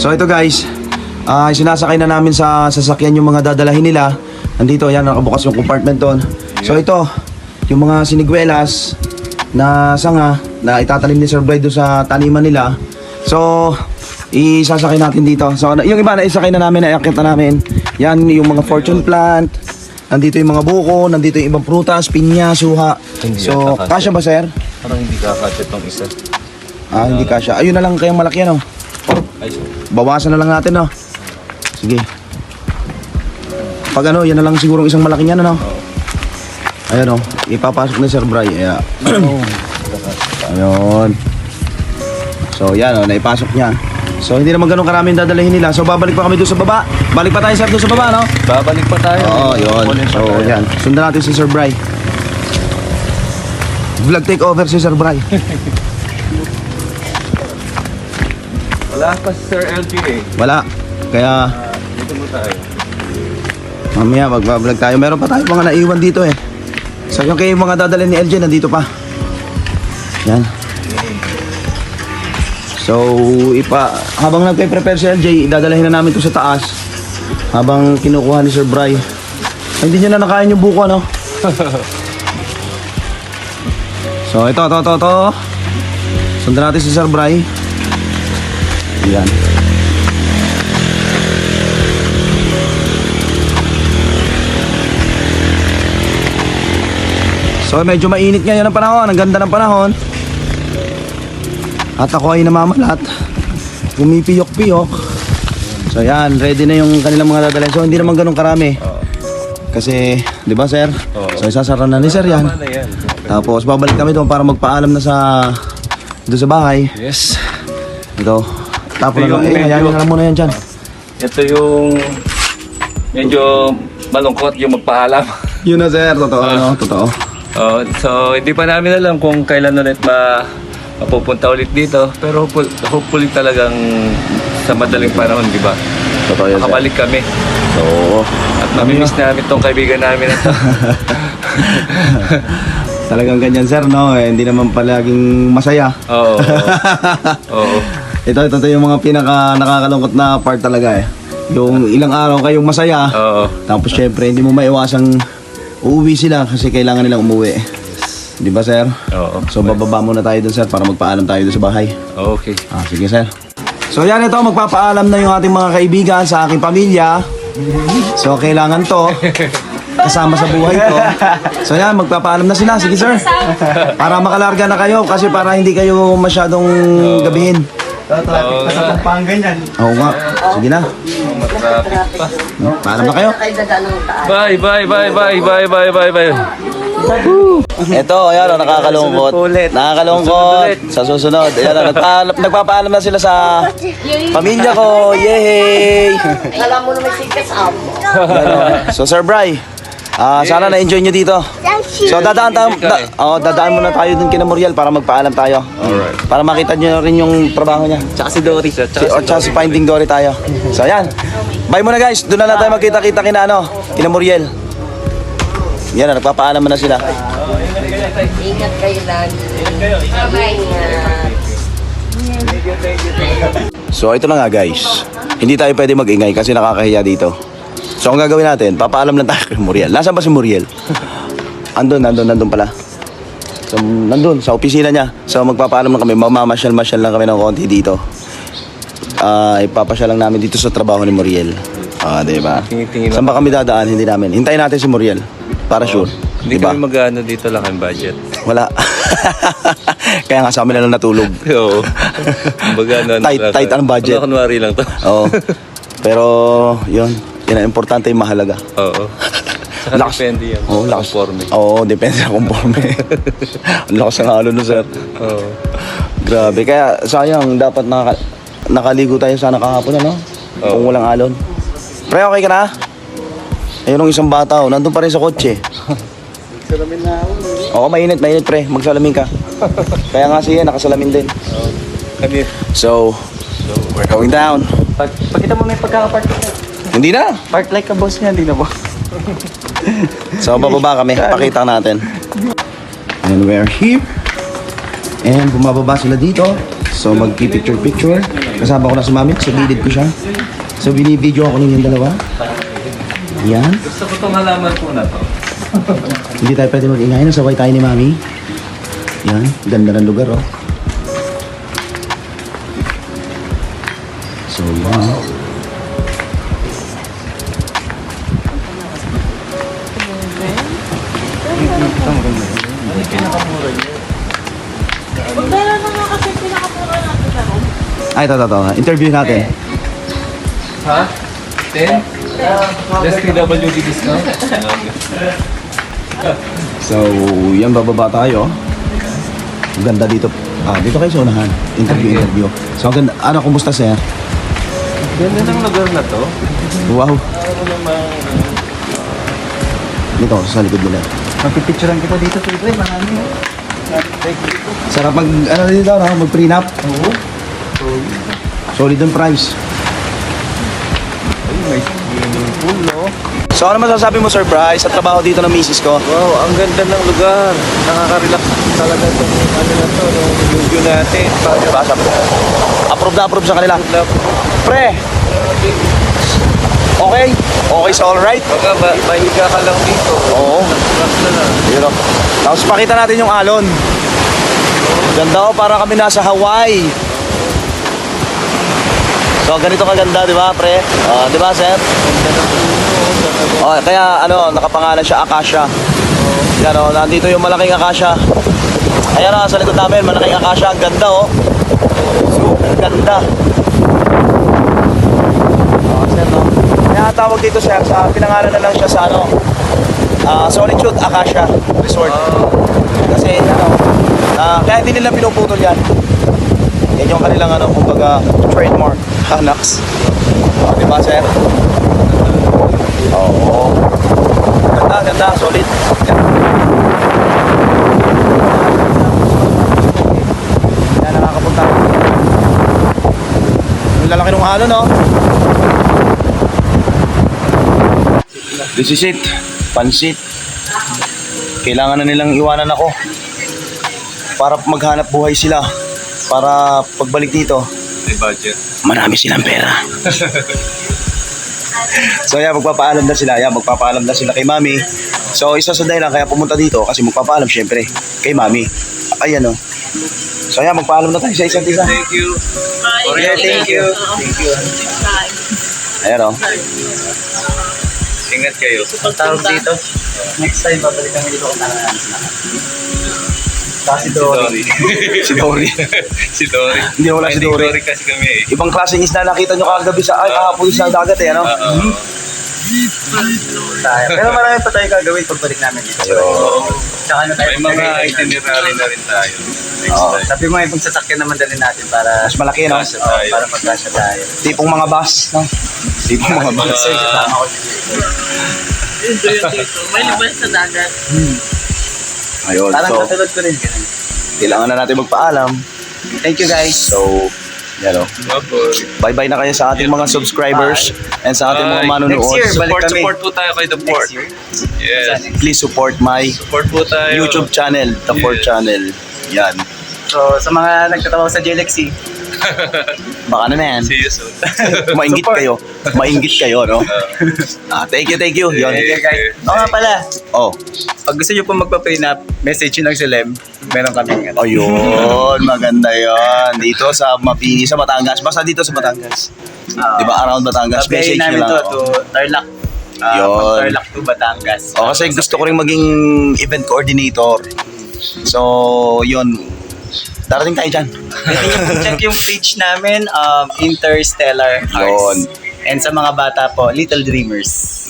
So ito guys, sinasakay na namin sa sasakyan yung mga dadalahin nila. Nandito, yan, nakabukas yung compartment doon. So ito, yung mga siniguelas na sanga na itatanim ni Sir Bray doon sa taniman nila. So, isasakay natin dito. So, yung iba na isakay na namin, naiakit na namin. Yan, yung mga fortune plant. Nandito yung mga buko, nandito yung ibang prutas, pinya, suha. So, kasya ba, sir? Parang hindi kakasya tong isa. Hindi kasya. Ayun na lang kayang malaki, ano? Bawasan na lang natin, no? Sige. Pag ano, yan na lang sigurong isang malaki niyan, ano? Ayan, oh. Ipapasok ni Sir Bray. Ayan. Ayun. So, yan, oh. Naipasok niya. So, hindi naman ganun karaming dadalhin nila. So, babalik pa kami doon sa baba. Balik pa tayo, sir, doon sa baba, no? Babalik pa tayo. Oo, yun. So, yan. Sundan natin si Sir Bray. Vlog take over si Sir Bray. Wala pa si Sir LG eh. Wala. Kaya, Dito mo tayo. mamaya mag-vlog tayo. Meron pa tayo mga naiwan dito eh. So yung kayo mga dadalhin ni LJ nandito pa. Yan. So habang nagpe-prepare si LJ, idadalhin na namin to sa taas. Habang kinukuha ni Sir Bray. Ay, hindi niya na nakain yung buko, no? So ito. Sundan natin si Sir Bray. Yan. So medyo mainit ngayon ang panahon, ang ganda ng panahon. At ako ay namamalat. Pumipiyok-piyok. So yan, ready na yung kanilang mga dadalhin. So hindi naman ganun karami. Kasi, di ba sir? So isasara na ni sir yan. Tama na yan. Tapos babalik kami doon para magpaalam na doon sa bahay. Yes. Ito. Tapos Ito na yung lang, medyo- alam mo na yan dyan. Ito yung medyo malungkot yung magpaalam. Yun na sir, totoo, no? Totoo. So hindi pa namin alam kung kailan ulit mapupunta ulit dito. Pero hopefully talagang sa madaling panahon, di ba? Totoo yan sir. Makabalik kami. Oo. At mamimiss namin tong kaibigan namin na to. Talagang ganyan sir, no? Hindi naman palaging masaya. Oo. Oo. Ito yung mga pinaka nakakalungkot na part talaga eh. Yung ilang araw kayong masaya, Oo. tapos syempre hindi mo maiwasang uuwi sila kasi kailangan nilang umuwi. Di ba sir? Oo. So bababa muna tayo dun sir para magpaalam tayo dun sa bahay. Okay. Sige sir. So yan ito, magpapaalam na yung ating mga kaibigan sa aking pamilya. So kailangan to kasama sa buhay ko. So yan, magpapaalam na sila. Sige sir. Para makalarga na kayo kasi para hindi kayo masyadong gabihin. Sa Pampanga yan. Oo nga. Sige na. Matraffic pa. Paalam na kayo. Bye, bye, bye, bye, bye, bye, bye, bye. Ito, ayan o, nakakalungkot. Nakakalungkot. Sa susunod. Ayan o, nagpapaalam na sila sa pamilya ko. Yay! Alam mo na may sikas amo. So, Sir Bray, sana na-enjoy nyo dito. So, dadaan muna tayo dun kina Muriel para magpaalam tayo. Alright. Para makita nyo rin yung trabaho niya. Tsaka si Dory. Tsaka si Finding Dory tayo. So, ayan. Bye muna guys. Doon na tayo magkita-kita kina Muriel. Yan na, nagpapaalam na sila. Ingat kayo lagi. So ito na nga guys, hindi tayo pwede mag-ingay kasi nakakahiya dito. So ang gagawin natin, papaalam lang tayo kay Muriel. Nasaan ba si Muriel? Andun pala. So nandun, sa opisina niya. So magpapaalam lang kami, mamamasyal-masyal lang kami ng konti dito. Ipapasyal lang namin dito sa trabaho ni Muriel. Diba? Tingin-tingin Saan ba kami dadaan? Hindi namin. Hintayin natin si Muriel. Para sure. Hindi Diba? kami mag-ano dito lang ang budget. Wala. Kaya nga sa amin na lang natulog. Oo. Baga, Tight ang budget. Kunwari lang to. Oo. Pero, yun. Yan ang importante yung mahalaga. Oo. Saka Lakas. depende yan. Oo, lakas. Conforme. Oo, depende sa conforme. Ang lakas ng halo no, sir. Oo. Grabe. Kaya, sayang, dapat nakaligo tayo sana kahapon, ano? Oo. Kung walang alon. Pre, okay ka na? Ayun ang isang bata, nandun pa rin sa kotse. Salamin na ako. Oo, mainit pre. Magsalamin ka. Kaya nga siya, nakasalamin din. Kami. So, we're going down. Pagkita mo may pagkakapark ko. Hindi na. Park like a boss niya, hindi na ba? So, bababa kami. Pakita natin. And we're here. And bumababa sila dito. So magpi-picture-picture. Kasama ko na si Mami. So gilid ko siya. So binibideo ako ninyong dalawa. Yan. Gusto ko itong halaman po na to. Hindi tayo pwede mag-ingay. Nasaway tayo ni Mami. Yan. Ganda ng lugar, oh. So, yan. Magdala naman kasi pinakamura natin na ron. Ay, ito. Interview natin. Ha? 10? Just PWD discount? So, yan bababa tayo. Ang ganda dito. Dito kayo sa unahan. Interview. So, ang ganda. Ano, kumusta, sir? Ganda ng lugar na to. Wow. Ano namang... Dito, sa likod nila. Magpipicturean kita dito, Pre. Marami. Sarap mag, ano dito, no? Mag-prenup. Oo. Solid ang price. Ay, may swimming pool, no? So, ano masasabi mo, Sir Bryce, sa trabaho dito ng misis ko? Wow, ang ganda ng lugar. Nakaka-relax talaga itong ano na to, no? Yung view natin. Diba? Approve na approve sa kanila. Pre! Okay? Okay sa alright? Baka mahiga ka lang dito. Oo. Relax na lang. Yun, oh. Tapos pakita natin yung alon. Ganda, oh, para kami nasa Hawaii. So, ganito kaganda, di ba, pre? Di ba, sir? Oh, kaya, ano, nakapangalan siya, Acacia. Yan, oh, nandito yung malaking Acacia. Ayan, oh, sa likod namin, malaking Acacia. Ang ganda, oh. Super ganda. Oh, sir, no? Kaya tawag dito, sir, sa pinangalan na lang siya sa, ano, Solitude Acacia Resort. Kasi, ano, kaya hindi nila pinuputol yan. Yan yung kanilang, ano, kumbaga, trademark. Hanax. Di ba, sir? Oo. Ganda, solid. Yan, nakakapunta. Yung lalaki ng alon, no? This is it. Pansit. Kailangan na nilang iwanan ako para maghanap buhay sila, para pagbalik dito May budget. marami silang pera. So yan, magpapaalam na sila kay Mami. So isa sa dahilan kaya pumunta dito kasi magpapaalam syempre kay Mami. Ayan, oh. So yan, magpaalam na tayo sa isa't isa. Thank you. Okay, thank you. Thank you. Ayan, oh. Ingat kayo. Tawag dito. Next time, babalik kami dito kung nanahan na. Kasi Dory. Si Dory. Si Dory. Hindi, wala si Finding Dory. kasi kami eh. Ibang klaseng isda nakita nyo kagabi sa kahapon sa dagat, eh, ano? Tayo. Pero marami pa tayo gagawin pagbalik namin dito. Tsaka ano tayo? May mga itinerary na rin tayo. Next Oo. time. Sabi mo, ibang sasakyan naman dalhin natin para Mas malaki, no? Kasya tayo. para magkasya tayo. Tipong mga bus, no? Tipong mga bus. Sir, kasama ko. Enjoy yung dito. May libas sa dagat. Ayun, Parang so katulad ko rin. Ganun. kailangan na natin magpaalam. Thank you, guys. So, yan, oh. Bye-bye na kayo sa ating mga subscribers and sa ating mga Bye. manonood. Next year, balik kami. Support po tayo kay The Port. Next year. Yes. Please support my Support po tayo. YouTube channel, The Port Yes. Channel. Yan. So, sa mga nagtatawa sa JLXC, Baka na yan. See you soon. Maingit Support. kayo. Maingit kayo, no? Thank you. Yun. thank you, guys. Oo nga pala, Oh, pag gusto nyo po magpa-prenup, message nyo lang si Lem. Meron kaming ano. ayun. Maganda yan. Dito sa Mapini, sa Batangas. Basta dito sa Batangas. Di ba? Around Batangas. Sabihin Message nyo namin lang to ako. to Tarlac. Yun. From Tarlac to Batangas. Kasi gusto ko rin maging event coordinator. So, yun. Darating tayo dyan. Pwede nyo po check yung page namin, Interstellar Hearts. Yun. And sa mga bata po, Little Dreamers.